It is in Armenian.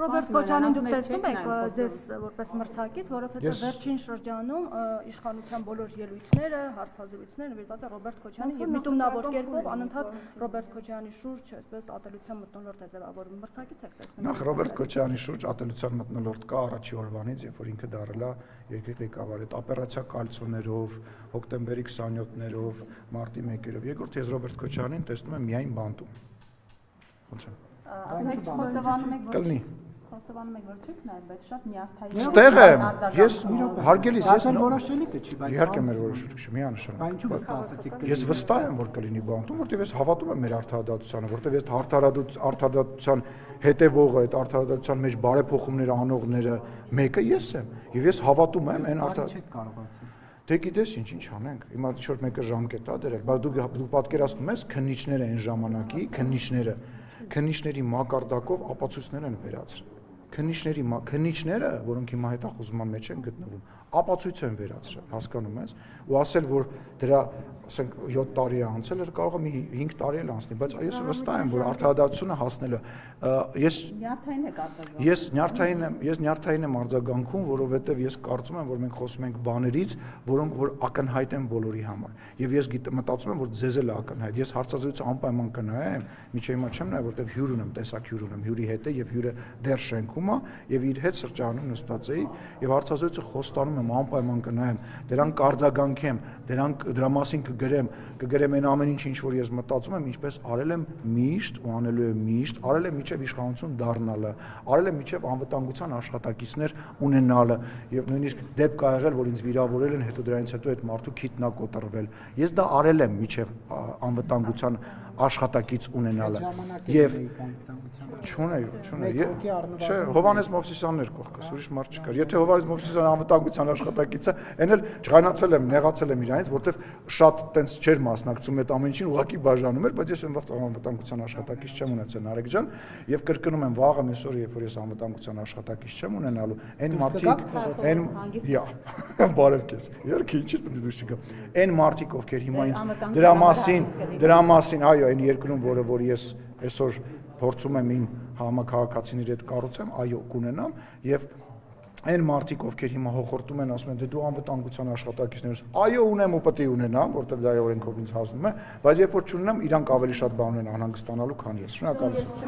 Ռոբերտ Քոչարյանին դուք տեսնում եք ձեզ որպես մրցակից, որովհետև վերջին շրջանում իշխանության բոլոր ելույթները, հարցազրույցները նվիրված են Ռոբերտ Քոչարյանին եւ միտումնավոր կերպով անընդհատ Ռոբերտ Քոչարյանի շուրջ այսպես ատելության մթնոլորտ է ձևավորվում։ Մրցակից եք տեսնում։ Նախ Ռոբերտ Քոչարյանի շուրջ ատելության մթնոլորտ կա առաջի օրվանից, երբ որ ինքը դարել է երկրի ղեկավար, այդ օպերացիա կալցոներով, հոկտեմբերի 27-ներով, մարտի 1-երով։ Երկրորդ ես Ռոբերտ Քոչարյանին տեսնում եմ միայն բանտում։ Կլինի։ Խոստովանում եք, որ չեք նայել, բայց շատ նյարդային։ Ստեղ եմ, ես հարգելիս ես որոշելիք է չի, բայց իհարկե մեր որոշումը չի, միանշանակ։ Ինչու վստահ ասացիք։ Ես վստահ եմ, որ կլինի բանտում, որտեղ ես հավատում եմ մեր արդարադատությանը, որտեղ ես արդարադատության հետևողը, այդ արդարադատության մեջ բարեփոխումները անողները մեկը ես եմ, եւ ես հավատում եմ այն չեք կարողացել։ Դե գիտես ինչ անենք, հիմա շուտ մեկը ժամկետ է դրել, բայց դու պատկերացնում ես քննիչները այն ժամանակի, քննիչների մակարդակով ապացույցներ են վերացրել։ Քննիչները, որոնք հիմա հետախուզման մեջ են գտնվում, ապացույց են վերացրել, հասկանում ես, ու ասել, որ դրա, ասենք 7 տարի է անցել, կարող է մի 5 տարի էլ անցնի, բայց ես վստահ եմ, որ արդարադատությունը հասնել է։ Ես նյարդային եմ արձագանքում, որովհետև ես կարծում եմ, որ մենք խոսում ենք բաներից, որոնք որ ակնհայտ են բոլորի համար։ Եվ ես մտածում եմ, որ ձեզ էլ է ակնհայտ։ Ես հարցազրույցը անպայման կնայեմ, միջև հիմա չեմ նայ, որովհետև հյուր ունեմ, տեսակ հյուր ունեմ, հյուրի հետ է եւ հյուրը դեռ շենքում է եւ իր հետ սրճարանում նստած էի եւ հարցազրույցը խոստանում եմ անպայման կնայեմ, դրանք կարձագանքեմ, դրա մասին կգրեմ այն ամեն ինչ որ ես մտածում եմ, ինչպես արել եմ միշտ ու անելու եմ միշտ, արել եմ միջև իշխանություն դառնալը, արել եմ միջև անվտանգության աշխատակիցներ ունենալը եւ նույնիսկ դեպք ա եղել, որ ինձ վիրավորել են, հետո դրանից հետո այդ մարդու քիթն ա կոտրվել։ Ես դա արել եմ միջև անվտանգության աշխատակից ունենալը եւ չունեի, չէ, Հովհաննես Մովսիսյանն էր կողքս, ուրիշ մարդ չկար։ Եթե Հովհաննես Մովսիսյանը անվտանգության աշխատակից է, այն էլ ջղայնացել եմ, նեղացել եմ իրանից, որտեվ շատ տենց չէր մասնակցում այդ ամեն ինչին, ուղղակի բաժանում էր, բայց ես անվտանգության աշխատակից չեմ ունեցել, Նարեկ ջան, եւ կրկնում եմ, վաղը միսօր, երբ որ ես անվտանգության աշխատակից չեմ ունենալու, այն մարդիկ, բարև քեզ, իհարկե ինչի՞ պետք է դուրս չգա։ Այն մարդիկ, ովքեր հիմա ինձ դրա մասին, այո, այն երկրում, որ ես այսօր փորձում եմ իմ համակարգացիների հետ կառուցեմ, այո, կունենամ եւ այն մարդիկ, ովքեր հիմա հոխորտում են, ասում են, դե դու անվտանգության աշխատակիցներ ես, այո, ունեմ ու պետք է ունենամ, որտեղ դա օրենքով ինձ հասնում է, բայց երբ որ չունենամ, իրանք ավելի շատ բան ունեն անհանգստանալու, քան ես։ Շնորհակալություն։